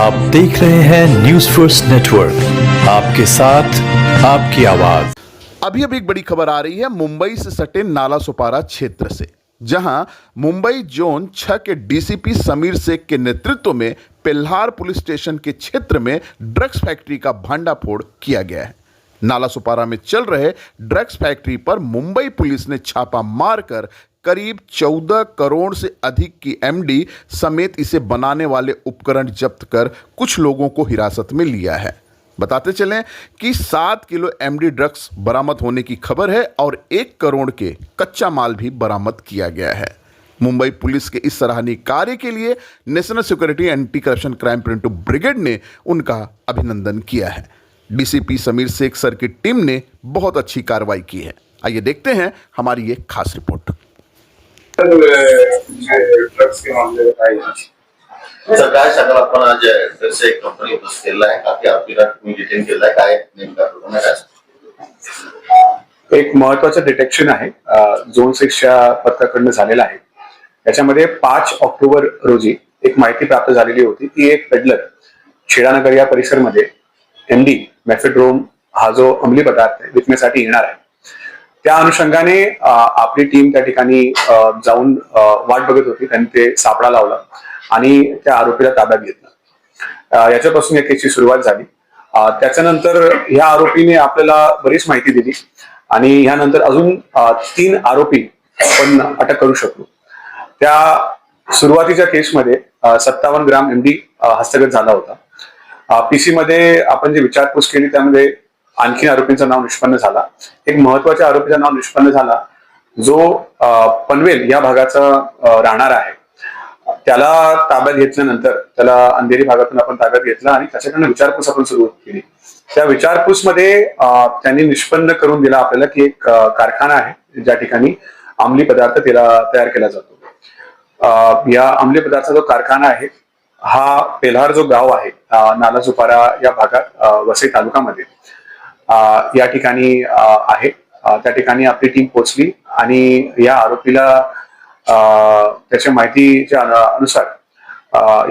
आप देख रहे हैं न्यूज फर्स्ट नेटवर्क, आपके साथ आपकी आवाज। अभी अभी एक बड़ी खबर आ रही है मुंबई से सटे नालासोपारा क्षेत्र से, जहां मुंबई जोन 6 के डीसीपी समीर शेख के नेतृत्व में पेल्हार पुलिस स्टेशन के क्षेत्र में ड्रग्स फैक्ट्री का भांडाफोड़ किया गया है। नालासोपारा में चल रहे ड्रग्स फैक्ट्री पर मुंबई पुलिस ने छापा मारकर करीब 14 करोड़ से अधिक की एमडी समेत इसे बनाने वाले उपकरण जब्त कर कुछ लोगों को हिरासत में लिया है। बताते चलें कि 7 किलो एमडी ड्रग्स बरामद होने की खबर है और 1 करोड़ के कच्चा माल भी बरामद किया गया है। मुंबई पुलिस के इस सराहनीय कार्य के लिए national security anti corruption crime preventive brigade ने उनका अभिनंदन किया है। डीसीपी समीर शेख सर की टीम ने बहुत अच्छी कार्रवाई की है। आइए देखते हैं हमारी ये खास रिपोर्ट। ड्रग्स के मामले में सरकार सगळं आपण आज ड्रग्स एक कंपनी बसलेला आहे का की आपल्याला तुम्ही डिटेन केलाय काय नेमका प्रॉब्लेम आहे? एक महत्त्वाचं डिटेक्शन आहे झोन 6च्या पथकाकडून झालेला आहे। याच्यामध्ये 5 ऑक्टोबर रोजी एक माहिती प्राप्त झालेली होती की एक पेडलर छेडानगर या परिसरामध्ये एमडी मेफेड्रोन हा जो अंमली पदार्थ विकण्यासाठी येणार आहे, त्या अनुषंगाने आपली टीम त्या ठिकाणी जाऊन वाट बघत होती। त्यांनी ते सापळा लावला आणि त्या आरोपीला ताब्यात घेतलं। याच्यापासून या केसची सुरुवात झाली। त्याच्यानंतर ह्या आरोपीने आपल्याला बरीच माहिती दिली आणि ह्यानंतर अजून 3 आरोपी आपण अटक करू शकलो। त्या सुरुवातीच्या केसमध्ये 57 ग्राम एमडी हस्तगत झाला होता। पीसी मध्ये आपण जे विचारपूस केली त्यामध्ये आणखी आरोपींचं नाव निष्पन्न झाला। एक महत्त्वाच्या आरोपीचं नाव निष्पन्न झाला जो पनवेल या भागाचा राहणार आहे। त्याला ताब्यात घेतल्यानंतर त्याला अंधेरी भागातून आपण ताब्यात घेतला आणि त्याच्याकडून विचारपूस आपण सुरू केली। त्या विचारपूस मध्ये त्यांनी निष्पन्न करून दिला आपल्याला की एक कारखाना आहे ज्या ठिकाणी अंमली पदार्थ तयार केला जातो। या अंमली पदार्थाचा जो कारखाना आहे हा पेल्हार जो गाव आहे नालासोपारा या भागात वसई तालुक्यामध्ये या ठिकाणी आहे। त्या ठिकाणी आपली टीम पोहोचली आणि या आरोपीला त्याच्या माहितीच्या अनुसार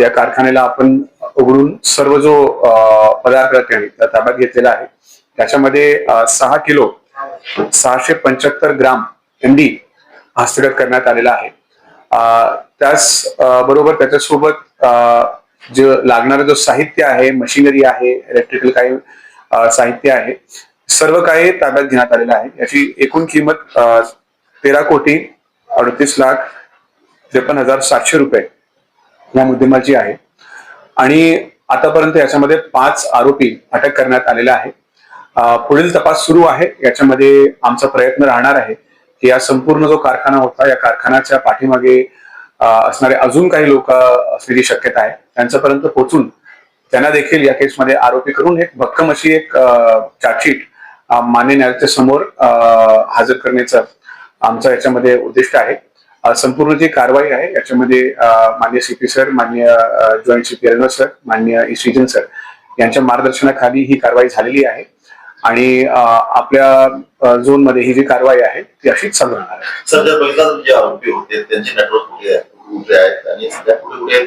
या कारखान्याला आपण उघडून सर्व जो पदार्थ ताब्यात घेतलेला आहे त्याच्यामध्ये 6 किलो 675 ग्राम एमडी हस्तगत करण्यात आलेला आहे। त्याच बरोबर त्याच्यासोबत जे लागणारं जो साहित्य आहे, मशिनरी आहे, इलेक्ट्रिकल काही साहित्य आहे, सर्व काही ताब्यात घेण्यात आलेलं आहे। याची एकूण किंमत 13,38,53,700 रुपये या मुद्देमालची आहे आणि आतापर्यंत याच्यामध्ये 5 आरोपी अटक करण्यात आलेले आहे। पुढील तपास सुरू आहे। याच्यामध्ये आमचा प्रयत्न राहणार आहे की या संपूर्ण जो कारखाना होता या कारखान्याच्या पाठीमागे असणारे अजून काही लोक असण्याची शक्यता आहे, त्यांच्यापर्यंत पोहोचून त्यांना देखील या केसमध्ये आरोपी करून एक भक्कम अशी एक चार्जशीट मान्य न्यायालयाच्या समोर हजर करण्याचं आमचा याच्यामध्ये उद्दिष्ट आहे। संपूर्ण जी कारवाई आहे याच्यामध्ये मान्य सीपी सर, मान्य जॉईंट सीपी अरविंद सर, मान्य ईस्ट रिजन सर यांच्या मार्गदर्शनाखाली ही कारवाई झालेली आहे आणि आपल्या झोन मध्ये ही जी कारवाई आहे ती अशीच चालू राहणार आहे। सध्या पहिला जे आरोपी होते त्यांचे नेटवर्क कुठे आहेत आणि सध्या कुठे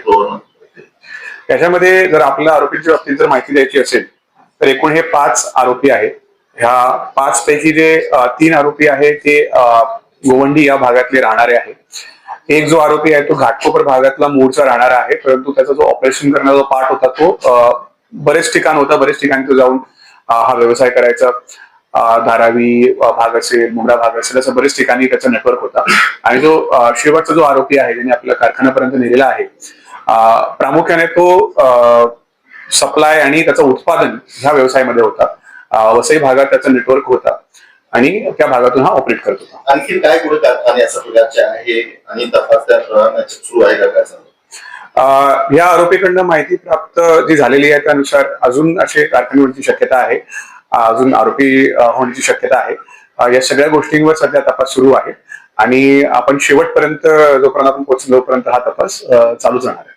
याच्यामध्ये जर आपल्याला आरोपींच्या बाबतीत जर माहिती द्यायची असेल तर एकूण हे 5 आरोपी आहेत। ह्या 5 पैकी जे 3 आरोपी आहेत ते गोवंडी या भागातले राहणारे आहेत। एक जो आरोपी आहे तो घाटकोपर भागातला मूळचा राहणार आहे, परंतु त्याचा जो ऑपरेशन करण्याचा जो पार्ट होता तो बरेच ठिकाणी तो जाऊन हा व्यवसाय करायचा। धारावी भाग असेल, मुंब्रा भाग असेल, असं बरेच ठिकाणी त्याचा नेटवर्क होता आणि जो शेवटचा जो आरोपी आहे ज्याने आपल्या कारखान्यापर्यंत नेलेला आहे प्रामुख्याने तो सप्लाय आणि त्याचं उत्पादन ह्या व्यवसायामध्ये होता। वसई भागात त्याचा नेटवर्क होता आणि त्या भागातून हा ऑपरेट करत होता। आणखी काय कुठे कारखाने अशा प्रकारचे आहे आणि तपास त्या सुरू आहे का काय? या आरोपीकडनं माहिती प्राप्त जी झालेली आहे त्यानुसार अजून असे कारखाने होण्याची शक्यता आहे, अजून आरोपी होण्याची शक्यता आहे। या सगळ्या गोष्टींवर सध्या तपास सुरू आहे आणि आपण शेवटपर्यंत जोपर्यंत आपण पोहोचलो तोपर्यंत हा तपास चालूच राहणार आहे।